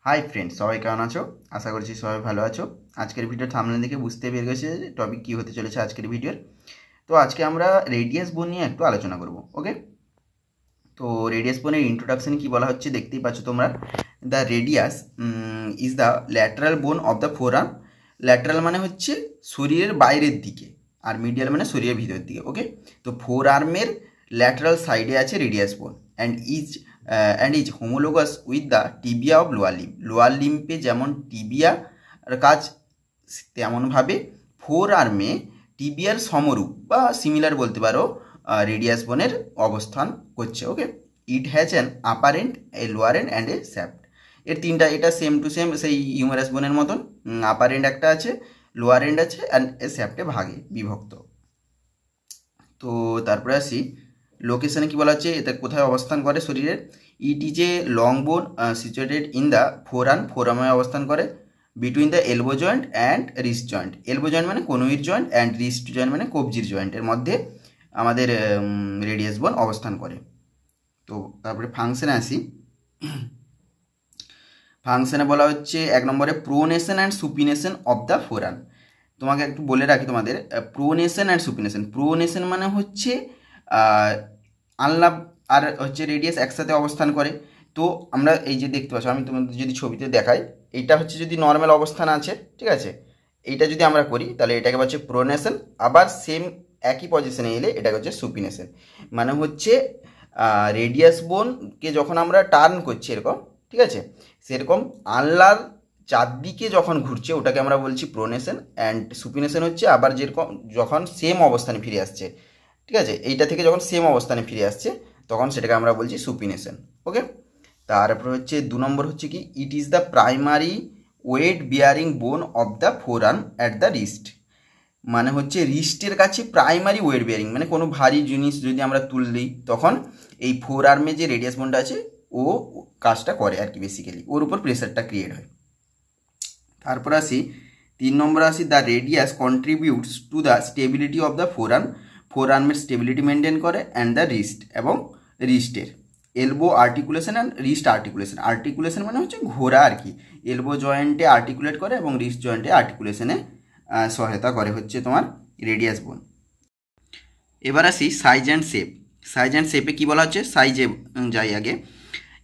Hi friends, সবাই কেমন আছো? আশা করছি সবাই ভালো আছো। আজকের ভিডিও থাম্বনেল দেখে বুঝতে পেরে গেছে যে টপিক কী হতে চলেছে আজকের ভিডিওর। তো আজকে আমরা রেডিয়াস বোন নিয়ে একটু আলোচনা করব। ওকে, তো রেডিয়াস বোনের ইন্ট্রোডাকশন কি বলা হচ্ছে দেখতেই পাচ্ছ তোমরা। The radius is the lateral বোন of the four arm. Lateral মানে হচ্ছে শরীরের বাইরের দিকে, আর মিডিয়াল মানে শরীরের ভিতরের দিকে। ওকে, তো ফোর আর্মের ল্যাটারাল সাইডে আছে radius bone and is homologous with the tibia of lower limb. Lower লিম্পে যেমন টিবিয়ার কাজ, তেমনভাবে ফোর আর্মে টিবিয়ার সমরূপ বা সিমিলার বলতে পারো রেডিয়াস বোনের অবস্থান করছে। Okay, it has an upper end, a lower end and a shaft. এর তিনটা, এটা সেম টু সেম সেই হিউমারাস বোনের মতন। আপার এন্ড একটা আছে, লোয়ার এন্ড আছে, অ্যান্ড এ স্যাপ্টে ভাগে বিভক্ত। তো তারপরে আসি লোকেশনে কি বলা হচ্ছে, এটা কোথায় অবস্থান করে শরীরের। It is a long bone situated in the forearm. ফোরামে অবস্থান করে between the elbow joint and wrist joint. Elbow joint মানে কনুইর জয়েন্ট, অ্যান্ড রিস্ট জয়েন্ট মানে কবজির জয়েন্টের মধ্যে আমাদের রেডিয়াস বোন অবস্থান করে। তো তারপরে ফাংশনে আসি। ফাংশনে বলা হচ্ছে এক নম্বরে pronation and supination of the forearm. তোমাকে একটু বলে রাখি তোমাদের, প্রোনেশন অ্যান্ড সুপিনেশন। প্রোনেশন মানে হচ্ছে আনলাভ আর হচ্ছে রেডিয়াস একসাথে অবস্থান করে। তো আমরা এই যে দেখতে পাচ্ছ, আমি তোমাদের যদি ছবিতে দেখাই, এইটা হচ্ছে যদি নর্মাল অবস্থান আছে, ঠিক আছে, এইটা যদি আমরা করি তাহলে এটাকে হচ্ছে প্রোনেশন। আবার সেম একই পজিশনে এলে এটাকে হচ্ছে সুপিনেশন। মানে হচ্ছে রেডিয়াস বোনকে যখন আমরা টার্ন করছি এরকম, ঠিক আছে, সেরকম আনলার চারদিকে যখন ঘুরছে ওটাকে আমরা বলছি প্রোনেশন। অ্যান্ড সুপিনেশন হচ্ছে আবার যেরকম যখন সেম অবস্থানে ফিরে আসছে, ঠিক আছে, এইটা থেকে যখন সেম অবস্থানে ফিরে আসছে তখন সেটাকে আমরা বলছি সুপিনেশন। ওকে, তারপর হচ্ছে 2 নম্বর হচ্ছে কি, it is the primary weight bearing bone of the forearm at the wrist. মানে হচ্ছে রিস্টের কাছে প্রাইমারি ওয়েট বিয়ারিং, মানে কোনো ভারী জিনিস যদি আমরা তুললি তখন এই ফোর আর্মে যে রেডিয়াস বোনটা আছে ও কাজটা করে আর কি, বেসিক্যালি ওর উপর প্রেসারটা ক্রিয়েট হয়। তারপর আসি 3 নম্বর আসি, the radius contributes to the stability of the forearm. ফোর আর্মের স্টেবিলিটি মেনটেন করে, অ্যান্ড দ্য রিস্ট এবং রিস্টের elbow articulation and wrist articulation. Articulation মানে হচ্ছে ঘোরা আর কি, এলবো জয়েন্টে আর্টিকুলেট করে এবং রিস্ট জয়েন্টে আর্টিকুলেশনে সহায়তা করে হচ্ছে তোমার রেডিয়াস বোন। এবার আসি size and shape. Size and শেপে কী বলা হচ্ছে, সাইজে যাই আগে।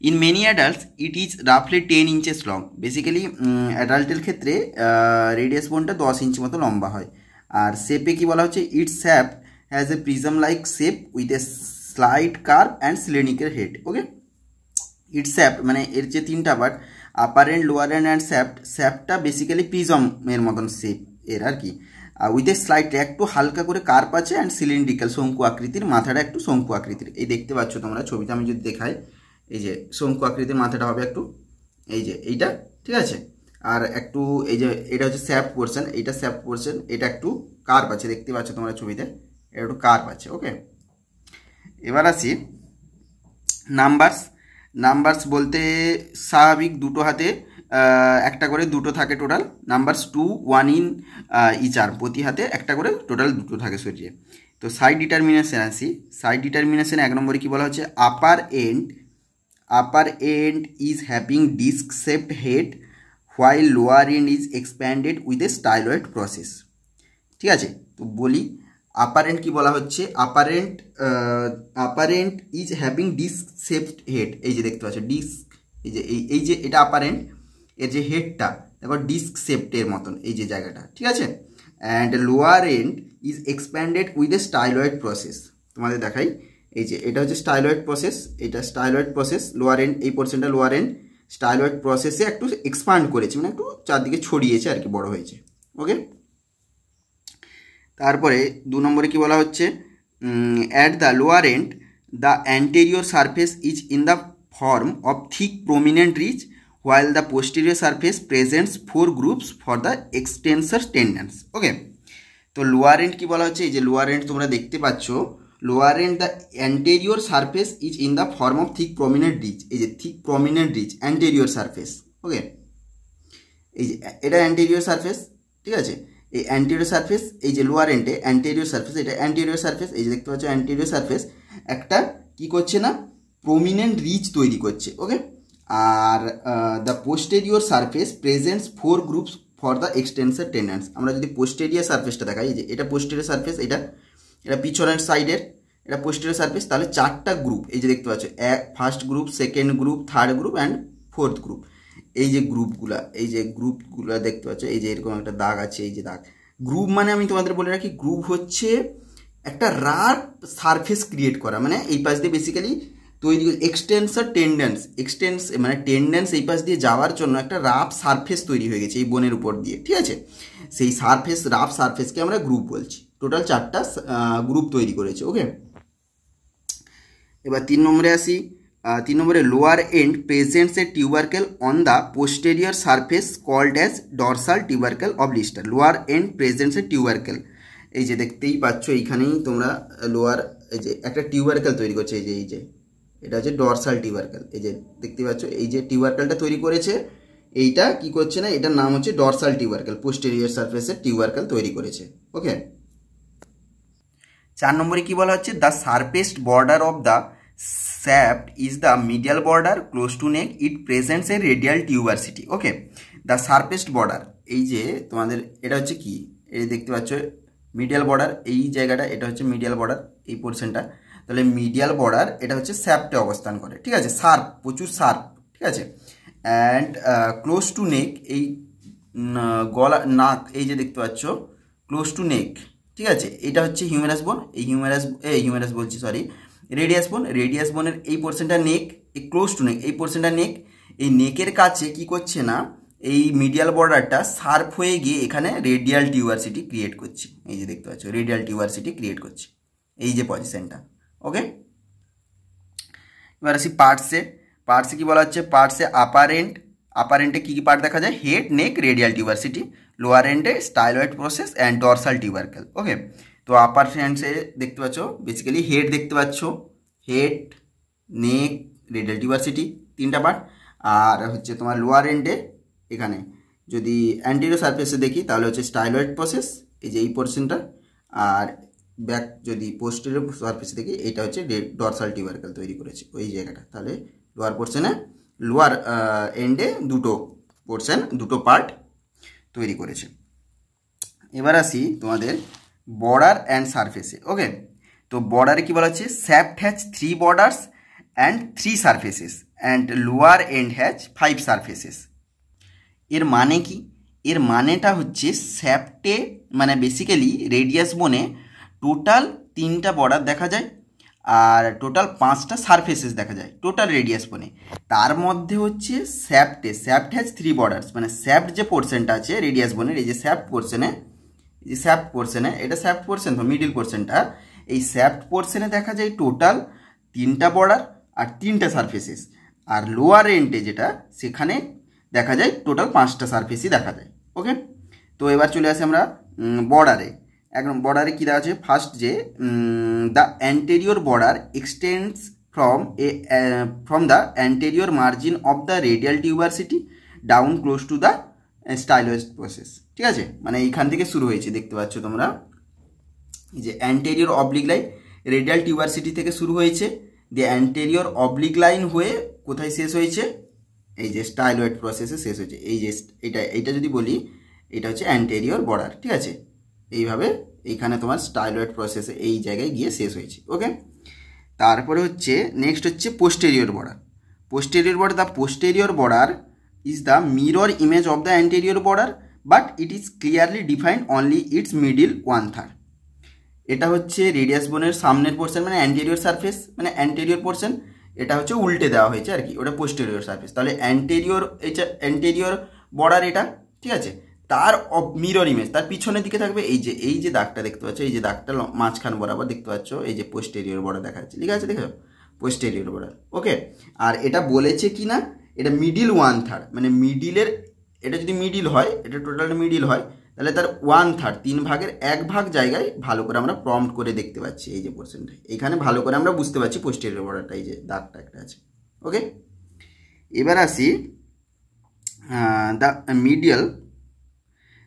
In many adults it is রাফলি 10 ইঞ্চেস লং। বেসিক্যালি অ্যাডাল্টের ক্ষেত্রে রেডিয়াস বোনটা 10 ইঞ্চি মতো লম্বা হয়। আর শেপে কি বলা হচ্ছে, it shape has a prism like shape with a slide curve and cylindrical head. Okay, it shape মানে এর যে তিনটা part, upper end, lower end and shaft. শ্যাপ্টটা বেসিক্যালি প্রিজমের মতন শেপ এর আর কি, উইথ এ স্লাইড, একটু হালকা করে কার্ভ আছে, অ্যান্ড সিলিন্ড্রিক্যাল শঙ্কু আকৃতির, মাথাটা একটু শঙ্কু আকৃতির। এই দেখতে পাচ্ছ তোমরা ছবিতে, আমি যদি দেখাই, এই যে শঙ্কু আকৃতির মাথাটা হবে একটু, এই যে এইটা, ঠিক আছে। আর একটু এই যে এটা হচ্ছে স্যাপ্ট পোর্শন, এইটা স্যাপ্ট পোর্শন, এটা একটু কার্ভ আছে, দেখতে পাচ্ছ তোমরা ছবিতে, এটা একটু কার্ভ আছে। ওকে, এবার আসি নাম্বারস। নাম্বারস বলতে স্বাভাবিক দুটো হাতে একটা করে দুটো থাকে total. Numbers 2, 1 in each arm, প্রতি হাতে একটা করে টোটাল দুটো থাকে শরীরে। তো সাইড ডিটারমিনেশন আসি। সাইড ডিটারমিনেশন 1 নম্বরে কী বলা হচ্ছে, upper end is having disc shaped head while lower end is expanded with a styloid process. ঠিক আছে, তো বলি আপার এন্ড কি বলা হচ্ছে, upper end is having disc shaped head. এই যে দেখতে পাচ্ছ ডিস্ক, এই যে এটা আপার এন্ড, এর যে হেডটা দেখো ডিস্ক শেপটের মতন এই যে জায়গাটা, ঠিক আছে। And lower end is expanded with a styloid process. তোমাদের দেখাই, এই যে এটা হচ্ছে স্টাইলয়েড প্রসেস, এটা স্টাইলয়েড প্রসেস। লোয়ার এন্ড, এই পোর্শনটা লোয়ার এন্ড স্টাইলয়েড প্রসেসে একটু এক্সপান্ড করেছে, মানে একটু চারদিকে ছড়িয়েছে আর কি, বড় হয়েছে। ওকে, তারপরে 2 নম্বরে কি বলা হচ্ছে, at the lower end the anterior surface is in the form of thick prominent ridge while the posterior surface presents 4 groups for the extensor tendons. ওকে, তো লোয়ার এন্ড কি বলা হচ্ছে, এই যে লোয়ার এন্ড তোমরা দেখতে পাচ্ছ, lower end the anterior surface is in the form of thick prominent ridge. এই যে thick prominent ridge anterior surface. Okay, এই যে এটা অ্যান্টেরিয়র সারফেস, ঠিক আছে। এই অ্যান্টেরিয়র সারফেস, এই যে লোয়ার এন্ডে অ্যান্টেরিয়র সারফেস, এটা অ্যান্টেরিয়র সারফেস, এই যে দেখতে পাচ্ছ অ্যান্টেরিয়র সারফেস একটা কি করছে না, প্রমিনেন্ট রিচ তৈরি করছে। ওকে, আর the posterior surface presents 4 groups for the extensor tendons. আমরা যদি পোস্টেরিয়র সারফেসটা দেখাই, যে এটা পোস্টেরিয়র সারফেস, এটা পিছনের সাইডের, এটা পোস্টেরিয়র সারফেস, তাহলে 4টা গ্রুপ এই যে দেখতে পাচ্ছ, first group, second group, third group and fourth group. এই যে গ্রুপগুলো দেখতে পাচ্ছ, এই যে এরকম একটা দাগ আছে, এই যে দাগ। গ্রুপ মানে আমি তোমাদের বলে রাখি, গ্রুপ হচ্ছে একটা রাফ সারফেস ক্রিয়েট করা, মানে এই পাশ দিয়ে বেসিক্যালি তৈরি এক্সটেন্সর টেন্ডেন্স মানে টেন্ডেন্স এই পাশ দিয়ে যাওয়ার জন্য একটা রাফ সারফেস তৈরি হয়ে গেছে এই বোনের উপর দিয়ে, ঠিক আছে। সেই রাফ সারফেসকে আমরা গ্রুপ বলছি। টোটাল 4টা গ্রুপ তৈরি করেছে, ওকে। এবার 3 নম্বরে আসি। 3 নম্বরে lower end presents a tubercle on the posterior surface called as dorsal tubercle of Lister. Lower end presents a tubercle, এই যে দেখতেই পাচ্ছ এইখানেই তোমরা লোয়ার, এই যে একটা টিউবারকেল তৈরি করছে, এই যে এটা হচ্ছে ডরসাল টিউবারকেল। এই যে দেখতে পাচ্ছ, এই যে টিউবারকেলটা তৈরি করেছে, এইটা কি করছে না, এটার নাম হচ্ছে ডরসাল টিউবারকেল, পোস্টেরিয়র সারফেসের টিউবারকেল তৈরি করেছে, ওকে। 4 নম্বরে কি বলা হচ্ছে, the surfaced border of the shaft is the medial border close to neck, it presents a radial tuberosity, okay. the surfaced border, এই যে তোমাদের এটা হচ্ছে কি, এই দেখতে পাচ্ছ মিডিয়াল বর্ডার, এই জায়গাটা এটা হচ্ছে মিডিয়াল বর্ডার, এই পোর্শনটা। তাহলে মিডিয়াল বর্ডার এটা হচ্ছে শ্যাফটে অবস্থান করে, ঠিক আছে, শার্প, প্রচুর শার্প, ঠিক আছে। অ্যান্ড ক্লোজ টু নেক, এই গলা, নাক, এই যে দেখতে পাচ্ছ ক্লোজ টু নেক, ঠিক আছে। এটা হচ্ছে হিউমেরাস বোন, এই হিউমেরাস বলছি, সরি, রেডিয়াস বোনের এই পোর্শনটা নেক, এই ক্লোজ টু নেক এই পোর্শনটা নেক। এই নেকের কাছে কি করছে না, এই মিডিয়াল বর্ডারটা শার্প হয়ে গিয়ে এখানে রেডিয়াল টিউবারসিটি ক্রিয়েট করছে, এই যে দেখতে পাচ্ছ রেডিয়াল টিউবারসিটি ক্রিয়েট করছে, এই যে পজিশনটা, ওকে। এবার আসি পার্টসে কি বলা হচ্ছে, পার্টসে আপার এন্ডে কী কী পার্ট দেখা যায়, head, neck, radial tuberosity, lower এন্ডে styloid process and dorsal tubercle, okay. তো আপার হ্যান্ডসে দেখতে পাচ্ছ বেসিক্যালি হেড দেখতে পাচ্ছ, হেড, নেক, রেডিয়াল টিউবারসিটি, 3টা পার্ট। আর হচ্ছে তোমার লোয়ার এন্ডে এখানে যদি অ্যান্টেরিয়র সারফেসে দেখি তাহলে হচ্ছে স্টাইলয়েড প্রসেস, এই যে এই পোর্শনটা। আর ব্যাক যদি পোস্টেরিয়র সারফেসে দেখি, এটা হচ্ছে ডরসাল টিউবারকেল তৈরি করেছে ওই জায়গাটা। তাহলে লোয়ার এন্ডে দুটো পার্ট তৈরি করেছে। এবার আসি তোমাদের বর্ডার অ্যান্ড সারফেসে, ওকে। তো বর্ডারে কি বলা হচ্ছে, shaft has 3 borders and 3 surfaces and lower and has 5 surfaces. এর মানে কি, এর মানেটা হচ্ছে শ্যাফটে মানে বেসিক্যালি রেডিয়াস বোনে টোটাল 3টা বর্ডার দেখা যায় আর টোটাল 5টা সারফেসেস দেখা যায় টোটাল রেডিয়াস বোনে। তার মধ্যে হচ্ছে শ্যাফট হ্যাজ 3 বর্ডার্স, মানে শ্যাফট যে পোর্শনটা আছে রেডিয়াস বোনের, এই যে শ্যাফট পোর্শনে এটা শ্যাফট পোর্শন, তো মিডিল পোর্শনটা, এই শ্যাফট পোর্শনে দেখা যায় টোটাল 3টা বর্ডার আর 3টা সারফেসেস। আর লোয়ার এন্ডে যেটা, সেখানে দেখা যায় টোটাল 5টা সারফেসই দেখা যায়, ওকে। তো এবার চলে আসি আমরা বর্ডারে। একদম বর্ডারে কী দেওয়া আছে, ফার্স্ট যে the anterior border extends from the anterior margin of the radial tuberosity down close to the styloid process, ঠিক আছে। মানে এইখান থেকে শুরু হয়েছে, দেখতে পাচ্ছ তোমরা, এই যে anterior oblique line radial tuberosity থেকে শুরু হয়েছে, দিয়ে অ্যান্টেরিয়র অবলিক লাইন হয়ে কোথায় শেষ হয়েছে, এই যে স্টাইলয়েড প্রসেসে শেষ হয়েছে। এই যে এইটা যদি বলি, এটা হচ্ছে অ্যান্টেরিয়র বর্ডার, ঠিক আছে। এইভাবে এইখানে তোমার স্টাইলয়েড প্রসেসে এই জায়গায় গিয়ে শেষ হয়েছে, ওকে। তারপরে হচ্ছে নেক্সট হচ্ছে posterior border. The posterior border is the mirror image of the anterior border but it is clearly defined only its middle 1/3. এটা হচ্ছে রেডিয়াস বোনের সামনের পোর্শন, মানে অ্যান্টেরিয়র সারফেস, মানে অ্যান্টেরিয়র পোর্শন। এটা হচ্ছে উল্টে দেওয়া হয়েছে আর কি, ওটা পোস্টেরিয়র সারফেস। তাহলে অ্যান্টেরিয়র বর্ডার এটা, ঠিক আছে। তার মিরর ইমেজ তার পিছনের দিকে থাকবে, এই যে দাগটা দেখতে পাচ্ছ, এই যে দাগটা মাঝখান বরাবর দেখতে পাচ্ছ, এই যে পোস্টেরিয়র বর্ডার দেখা যাচ্ছে, ঠিক আছে, দেখো পোস্টেরিয়র বর্ডার, ওকে। আর এটা বলেছে কি না, এটা মিডিল 1/3, মানে মিডিলের, এটা যদি মিডিল হয়, এটা টোটাল মিডিল হয়, তাহলে তার 1/3 3 ভাগের 1 ভাগ জায়গায় ভালো করে আমরা প্রম্পট করে দেখতে পাচ্ছি, এই যে পোর্শনটা এইখানে ভালো করে আমরা বুঝতে পারছি পোস্টেরিয়র বর্ডারটা, এই যে দাগটা একটা আছে, ওকে। এবার আসি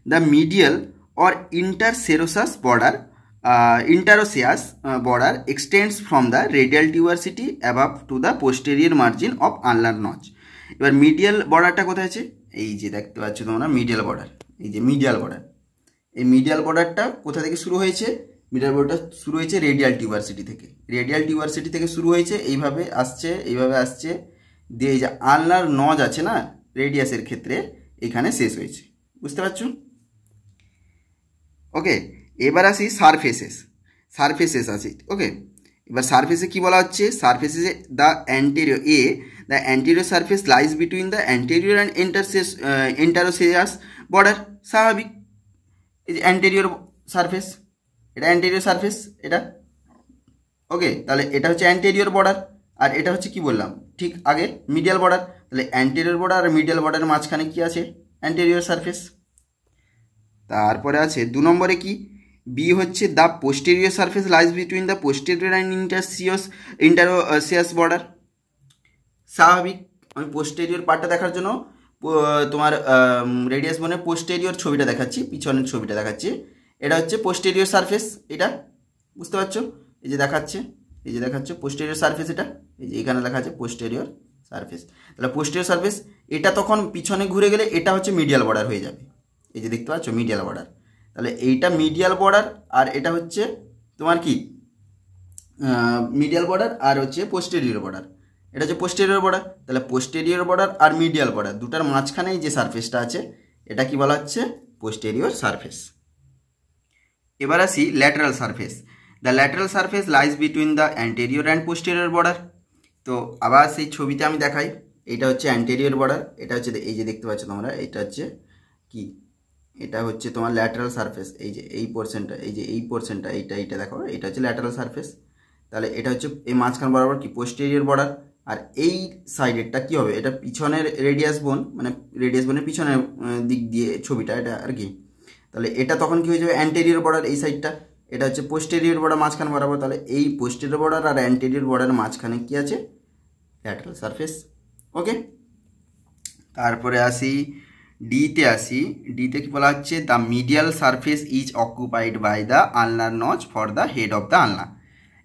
the medial or interosseous border extends from the radial tuberosity above to the posterior margin of ulnar notch. এবার মিডিয়াল বর্ডারটা কোথায় আছে, এই যে দেখতে পাচ্ছ তোমরা মিডিয়াল বর্ডার, এই যে মিডিয়াল বর্ডার, এই মিডিয়াল বর্ডারটা কোথা থেকে শুরু হয়েছে, মিডিয়াল বর্ডারটা শুরু হয়েছে রেডিয়াল টিউবারসিটি থেকে, রেডিয়াল টিউবারসিটি থেকে শুরু হয়েছে, এইভাবে আসছে এইভাবে আসছে, দিয়ে এই যে আলনার নজ আছে না রেডিয়াসের ক্ষেত্রে, এখানে শেষ হয়েছে, বুঝতে পারছো? ওকে, এবার আসি সারফেসেস, সারফেসেস আছে। ওকে, এবার সারফেসে কি বলা হচ্ছে, সারফেসে the anterior the anterior surface lies between the anterior and interosseous border. স্বাভাবিক, এই যে অ্যান্টেরিয়র সারফেস, এটা অ্যান্টেরিয়র সারফেস এটা। ওকে, তাহলে এটা হচ্ছে অ্যান্টেরিয়র বর্ডার, আর এটা হচ্ছে কি বললাম ঠিক আগে মিডিয়াল বর্ডার। তাহলে অ্যান্টেরিয়র বর্ডার আর মিডিয়াল বর্ডারের মাঝখানে কি আছে, অ্যান্টেরিয়র সারফেস। তারপরে আছে 2 নম্বরে কি, বি হচ্ছে the posterior surface lies between the posterior and interosseous border. স্বাভাবিক, আমি পোস্টেরিয়র পার্টটা দেখার জন্য তোমার রেডিয়াস বোনের পোস্টেরিয়র ছবিটা দেখাচ্ছি, পিছনের ছবিটা দেখাচ্ছি। এটা হচ্ছে পোস্টেরিয়র সারফেস, এটা বুঝতে পারছো, এই যে দেখাচ্ছে, এই যে দেখাচ্ছে পোস্টেরিয়র সারফেস, এটা এই যে এখানে লেখা আছে পোস্টেরিয়র সারফেস। তাহলে পোস্টেরিয়র সারফেস এটা তখন পিছনে ঘুরে গেলে এটা হচ্ছে মিডিয়াল বর্ডার হয়ে যাবে, এই যে দেখতে পাচ্ছ মিডিয়াল বর্ডার। তাহলে এইটা মিডিয়াল বর্ডার, আর এটা হচ্ছে তোমার কি মিডিয়াল বর্ডার, আর হচ্ছে পোস্টেরিয়র বর্ডার, এটা হচ্ছে পোস্টেরিয়র বর্ডার। তাহলে পোস্টেরিয়র বর্ডার আর মিডিয়াল বর্ডার দুটার মাঝখানে যে সারফেসটা আছে এটা কি বলা হচ্ছে, পোস্টেরিয়র সারফেস। এবার আসি lateral surface, the lateral surface lies between the anterior and posterior border. তো আবার সেই ছবিতে আমি দেখাই, এটা হচ্ছে অ্যান্টেরিয়র বর্ডার, এটা হচ্ছে এই যে দেখতে পাচ্ছ তোমরা, এটা হচ্ছে কি, এটা হচ্ছে তোমার ল্যাটারাল সারফেস, এই যে এই পোর্শনটা, এই যে এই পোর্শনটা, এইটা দেখো, এটা হচ্ছে ল্যাটারাল সারফেস। তাহলে এটা হচ্ছে এই মাঝখান বরাবর কি পোস্টেরিয়র বর্ডার, আর এই সাইডেরটা কি হবে, এটা পিছনের রেডিয়াস বোন, মানে রেডিয়াস বোনের পিছনের দিক দিয়ে ছবিটা এটা আর কি। তাহলে এটা তখন কি হয়ে যাবে, অ্যান্টেরিয়র বর্ডার এই সাইডটা, এটা হচ্ছে পোস্টেরিয়র বর্ডার মাঝখান বরাবর। তাহলে এই পোস্টেরিয়র বর্ডার আর অ্যান্টেরিয়র বর্ডারের মাঝখানে কি আছে, ল্যাটারাল সারফেস। ওকে, তারপরে আসি ডিতে আসি, ডিতে কি বলা হচ্ছে, the medial surface is occupied by the ulnar notch for the head of the ulna.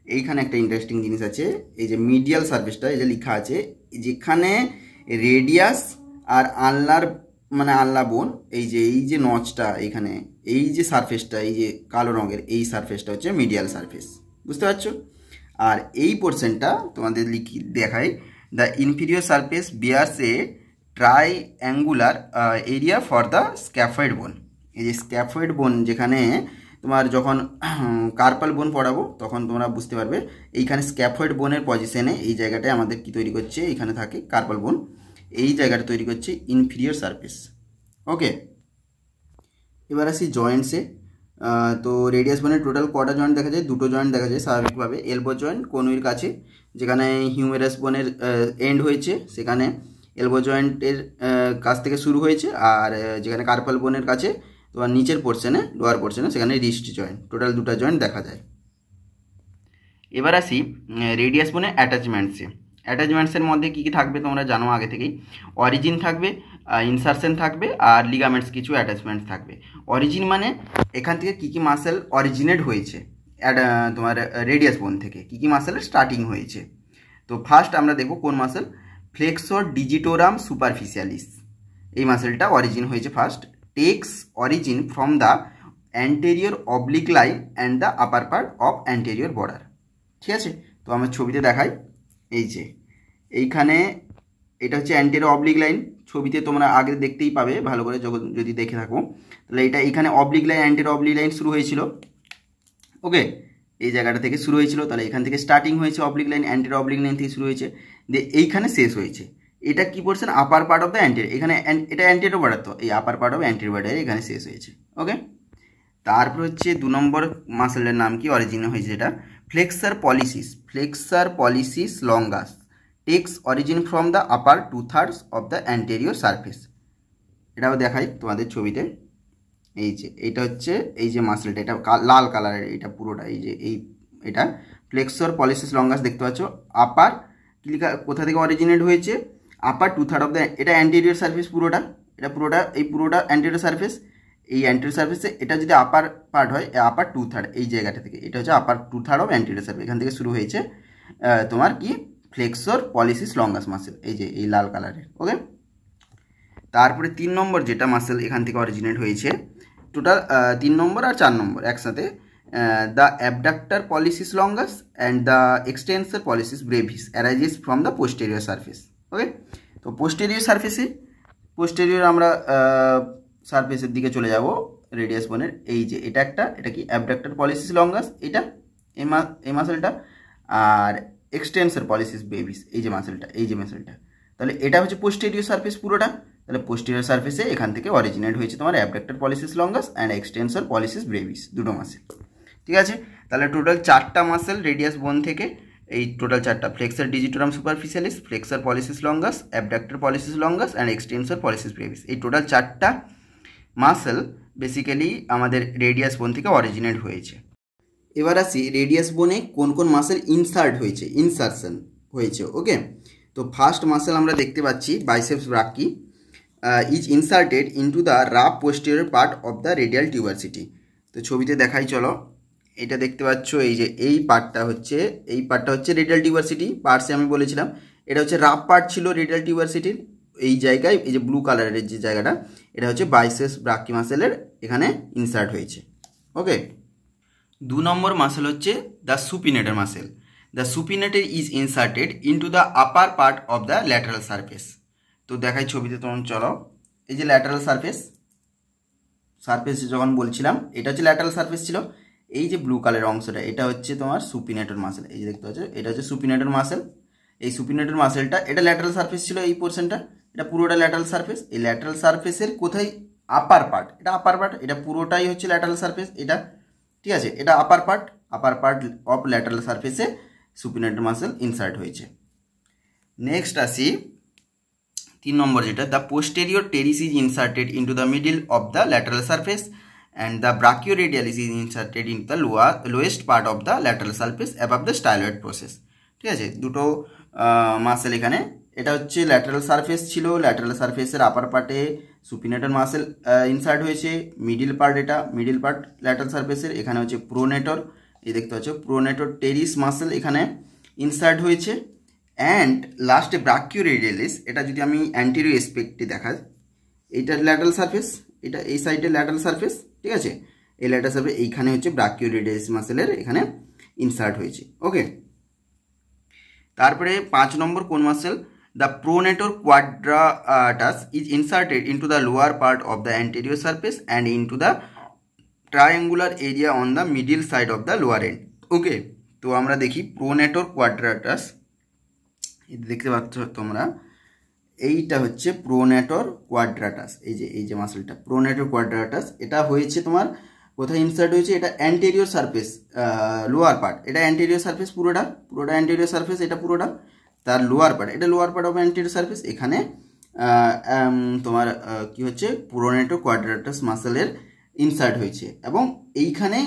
এইখানে একটা ইন্টারেস্টিং জিনিস আছে, এই যে মিডিয়াল সারফেসটা এই যে লেখা আছে, যেখানে রেডিয়াস আর আলনার মানে আলনা বোন, এই যে নচটা এখানে, এই যে সারফেসটা, এই যে কালো রঙের এই সারফেসটা হচ্ছে মিডিয়াল সারফেস, বুঝতে পারছো? আর এই পোর্শনটা তোমাদের লিখি দেখাই, the inferior surface bears a triangular area for the scaphoid bone. এই যে স্ক্যাফয়েড বোন, যেখানে তোমার যখন কার্পাল বোন পড়াবো তখন তোমরা বুঝতে পারবে, এইখানে স্ক্যাফয়েড বোনের পজিশনে এই জায়গাটায় আমাদের কি তৈরি করছে, এখানে থাকে কার্পাল বোন, এই জায়গাটা তৈরি করছে ইনফিরিয়র সারফেস। ওকে, এবার আসি জয়েন্টসে। তো রেডিয়াস বোনের টোটাল কটা জয়েন্ট দেখা যায়, দুটো জয়েন্ট দেখা যায় স্বাভাবিকভাবে, এলবো জয়েন্ট কনুইর কাছে, যেখানে হিউমেরাস বোনের এন্ড হয়েছে সেখানে এলবো জয়েন্টের কাছ থেকে শুরু হয়েছে, আর যেখানে কার্পাল বোনের কাছে তোমার নিচের পোর্শনে, লোয়ার পোর্শনে, সেখানে রিস্ট জয়েন্ট, টোটাল দুটো জয়েন্ট দেখা যায়। এবার আসি রেডিয়াস বোনের অ্যাটাচমেন্টসে। অ্যাটাচমেন্টসের মধ্যে কী কী থাকবে তোমরা জানো আগে থেকেই, অরিজিন থাকবে, ইনসারশন থাকবে, আর লিগামেন্টস কিছু অ্যাটাচমেন্টস থাকবে। অরিজিন মানে এখান থেকে কী কী মাসেল অরিজিনেট হয়েছে, তোমার রেডিয়াস বোন থেকে কী কী মাসেলের স্টার্টিং হয়েছে। তো ফার্স্ট আমরা দেখব কোন মাসেল, ফ্লেক্সর ডিজিটোরাম সুপারফিশিয়ালিস, এই মাসেলটা অরিজিন হয়েছে first, takes origin from the anterior oblique line and the upper part of anterior border. ঠিক আছে, তো আমার ছবিতে দেখাই, এই যে এইখানে এটা হচ্ছে অ্যান্টেরিয়র অবলিক লাইন, ছবিতে তোমরা আগে দেখতেই পাবে ভালো করে যদি দেখে থাকো। তাহলে এটা এখানে oblique line, anterior oblique line শুরু হয়েছিল। ওকে, এই জায়গাটা থেকে শুরু হয়েছিল, তাহলে এখান থেকে স্টার্টিং হয়েছে oblique line, anterior oblique line থেকে শুরু হয়েছে, দিয়ে এইখানে শেষ হয়েছে। এটা কি বলছেন, আপার পার্ট অফ দ্য অ্যান্টেরিয়র, এখানে এটা অ্যান্টেরিয়র বর্ডার, তো এই আপার পার্ট অফ অ্যান্টেরিয়র বর্ডার এখানে শেষ হয়েছে। ওকে, তারপর হচ্ছে 2 নম্বর মাসেলের নাম কি অরিজিন হয়েছে, যেটা flexor pollicis, flexor pollicis longus takes origin from the upper 2/3 of the anterior surface. এটাও দেখাই তোমাদের ছবিতে, এই যে এইটা হচ্ছে এই যে মাসেলটা, এটা লাল কালারের, এটা পুরোটা এই যে এটা ফ্লেক্সর পলিসিস লঙ্গাস দেখতে পাচ্ছ, আপার কোথা থেকে অরিজিনেট হয়েছে, আপার 2/3 অফ দ্য, এটা অ্যান্টেরিয়র সারফেস পুরোটা, এটা পুরোটা এই পুরোটা অ্যান্টেরিয়র সারফেস, এই অ্যান্টেরিয়র সারফেসে এটা যদি আপার পার্ট হয়, আপার 2/3 এই জায়গাটা থেকে, এটা হচ্ছে আপার 2/3 অফ অ্যান্টেরিয়র সারফেস, এখান থেকে শুরু হয়েছে তোমার কি ফ্লেক্সর পলিসিস লঙ্গাস মাসেল, এই যে এই লাল কালারের। ওকে, তারপরে 3 নম্বর যেটা মাসেল এখান থেকে অরিজিনেট হয়েছে, টোটাল 3 নম্বর আর 4 নম্বর একসাথে, the abductor pollicis longus and the extensor pollicis brevis arises from the posterior surface. Okay, তো পোস্টেরিয়র আমরা সারফেসের দিকে চলে যাব রেডিয়াস বোনের। এই যে এটা এটা কি অ্যাবডাক্টার পলিসিস লঙ্গাস, এটা এই মাসেলটা, আর এক্সটেন্সর পলিসিস ব্রেভিস এই যে মাসেলটা, তাহলে এটা হচ্ছে পোস্টেরিয়র সারফেস পুরোটা। তাহলে পোস্টেরিয়র সারফেসে এখান থেকে অরিজিনেট হয়েছে তোমার abductor pollicis longus and extensor pollicis Brevis, দুটো মাসেল। ঠিক আছে, তাহলে টোটাল 4টা মাসেল রেডিয়াস বোন থেকে, এই টোটাল 4টা, flexor digitorum superficialis, flexor pollicis longus, abductor pollicis longus and extensor pollicis Brevis, এই টোটাল 4টা মাসেল বেসিক্যালি আমাদের রেডিয়াস বোন থেকে অরিজিনেট হয়েছে। এবার আসি রেডিয়াস বোনে কোন কোন মাসেল ইনসারশন হয়েছে। ওকে, তো ফার্স্ট মাসেল আমরা দেখতে পাচ্ছি biceps brachii is inserted into the rough posterior part of the radial tuberosity. তো ছবিতে দেখাই চলো, এটা দেখতে পাচ্ছ, এই যে এই পার্টটা হচ্ছে রেডিয়াল টিউবারসিটি পার্টসে আমি বলেছিলাম এটা হচ্ছে রাফ পার্ট ছিল রেডিয়াল টিউবারসিটির। এই জায়গায় এই যে ব্লু কালারের যে জায়গাটা, এটা হচ্ছে বাইসেপস ব্রাকি মাসেলের এখানে ইনসার্ট হয়েছে। ওকে, 2 নম্বর মাসেল হচ্ছে the supinator muscle. The supinator is inserted into the upper part of the lateral surface. তো দেখাই ছবিতে, তখন চলো, এই যে ল্যাটারাল সারফেস যখন বলছিলাম এটা হচ্ছে ল্যাটারাল সারফেস ছিল, এই যে ব্লু কালারের অংশটা এটা হচ্ছে তোমার সুপিনেটর মাসেল। এই যে দেখতে পাচ্ছ এটা হচ্ছে সুপিনেটর মাসেল। এই সুপিনেটর মাসেলটা এটা ল্যাটারাল সারফেস ছিল, এই পোর্শনটা, এটা পুরোটা ল্যাটারাল সারফেস। এই ল্যাটারাল সারফেসের কোথায় আপার পার্ট, এটা পুরোটাই হচ্ছে ল্যাটারাল সারফেস এটা। ঠিক আছে, এটা আপার পার্ট অফ ল্যাটারাল সারফেসে সুপিনেটর মাসেল ইনসার্ট হয়েছে। নেক্সট আসি 3 নম্বর যেটা, the posterior teres is inserted into the middle of the lateral surface and the brachioradialis is inserted in the lowest part of the lateral surface above the styloid process. ঠিক আছে, দুটো muscle এখানে, এটা হচ্ছে lateral surface ছিল, lateral সারফেসের আপার পার্টে সুপিনেটর muscle insert হয়েছে। মিডল পার্ট ল্যাটারাল সারফেসের, এখানে হচ্ছে প্রোনেটর, এই দেখতে পাচ্ছ প্রোনেটর টেরিস মাসেল এখানে ইনসার্ট হয়েছে। অ্যান্ড লাস্টে ব্রাকিওরেডিয়ালিস, এটা যদি আমি অ্যান্টেরিয়র এসপেক্টে দেখাই, এইটার ল্যাটারাল সারফেস, এটা এই সাইডের ল্যাটারাল সারফেস। ঠিক আছে, এই ল্যাটারাল সারফেস এইখানে হচ্ছে ব্রাকিওরেডিয়ালিস মাসেলের এখানে ইনসার্ট হয়েছে। ওকে, তারপরে 5 নম্বর কোন muscle, the pronator quadratus is inserted into the lower part of the anterior surface and into the triangular area on the medial side of the lower end. Okay, তো আমরা দেখি প্রোনেটর কোয়াড্রাটাস, দেখতে পাচ্ছ তোমরা, এইটা হচ্ছে প্রোনেটর কোয়াড্রাটাস, এই যে মাসেলটা প্রোনেটর কোয়াড্রাটাস, এটা হয়েছে তোমার কোথায় ইনসার্ট হয়েছে, এটা অ্যান্টেরিয়র সারফেস লোয়ার পার্ট, এটা অ্যান্টেরিয়র সারফেস পুরোটা অ্যান্টেরিয়র সারফেস, এটা পুরোটা তার লোয়ার পার্ট, এটা lower part of anterior surface. এখানে তোমার কি হচ্ছে প্রোনেটর কোয়াড্রাটাস মাসেলের ইনসার্ট হয়েছে এবং এইখানে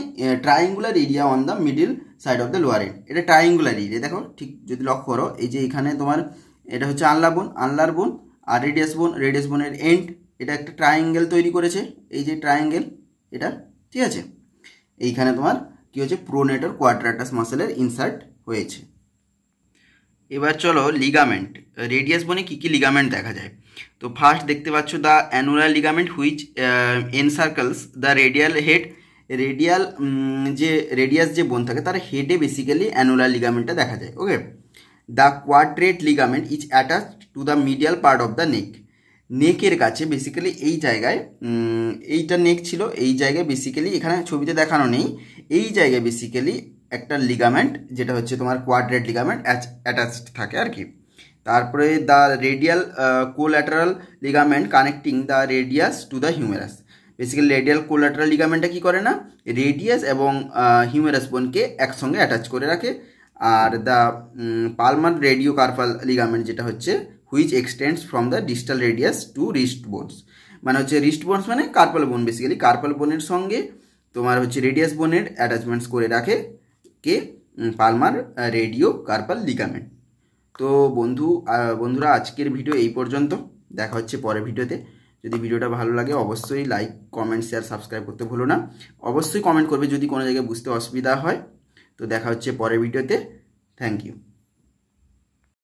triangular area on the medial side of the lower and, এটা ট্রায়াঙ্গুলার এরিয়া। দেখো ঠিক যদি লক্ষ্য করো, এই যে এখানে তোমার এটা হচ্ছে আনলার বোন আর রেডিয়াস বোনের এন্ড, এটা একটা ট্রায়াঙ্গেল তৈরি করেছে, এই যে ট্রায়াঙ্গেল এটা। ঠিক আছে, এইখানে তোমার কি হচ্ছে প্রোনেটর কোয়াড্রাটাস মাসেলের ইনসার্ট হয়েছে। এবার চলো লিগামেন্ট, রেডিয়াস বোনে কী কী লিগামেন্ট দেখা যায়। তো ফার্স্ট দেখতে পাচ্ছ the annular ligament which encircles the radial head. Radius যে বোন থাকে তার হেডে বেসিক্যালি অ্যানুলার লিগামেন্টটা দেখা যায়। Okay, the quadrate ligament is attached to the medial part of the neck. নেকের কাছে বেসিক্যালি এই জায়গায়, এইটা নেক ছিল, এই জায়গায় বেসিক্যালি এখানে ছবিতে দেখানো নেই, এই জায়গায় বেসিক্যালি একটা লিগামেন্ট যেটা হচ্ছে তোমার কোয়াড্রেট লিগামেন্ট অ্যাটাচড থাকে আর কি। তারপরে the radial collateral ligament connecting the radius to the humerus. Basically radial collateral লিগামেন্টটা কী করে না, রেডিয়াস এবং হিউমেরাস বোনকে একসঙ্গে অ্যাটাচ করে রাখে। আর the palmar radiocarpal ligament যেটা হচ্ছে which extends from the distal radius to wrist bones, মানে হচ্ছে রিস্ট বোনস মানে কার্পাল বোন, বেসিক্যালি কার্পাল বোনের সঙ্গে তোমার হচ্ছে রেডিয়াস বোনের অ্যাটাচমেন্টস করে রাখে কে পালমার রেডিও কার্পাল লিগামেন্ট। তো বন্ধুরা আজকের ভিডিও এই পর্যন্ত, দেখা হচ্ছে পরের ভিডিওতে। যদি ভিডিওটা ভালো লাগে অবশ্যই লাইক, কমেন্ট, শেয়ার, সাবস্ক্রাইব করতে ভুলো না। অবশ্যই কমেন্ট করবে যদি কোনো জায়গায় বুঝতে অসুবিধা হয়। তো দেখা হচ্ছে পরের ভিডিওতে। Thank you.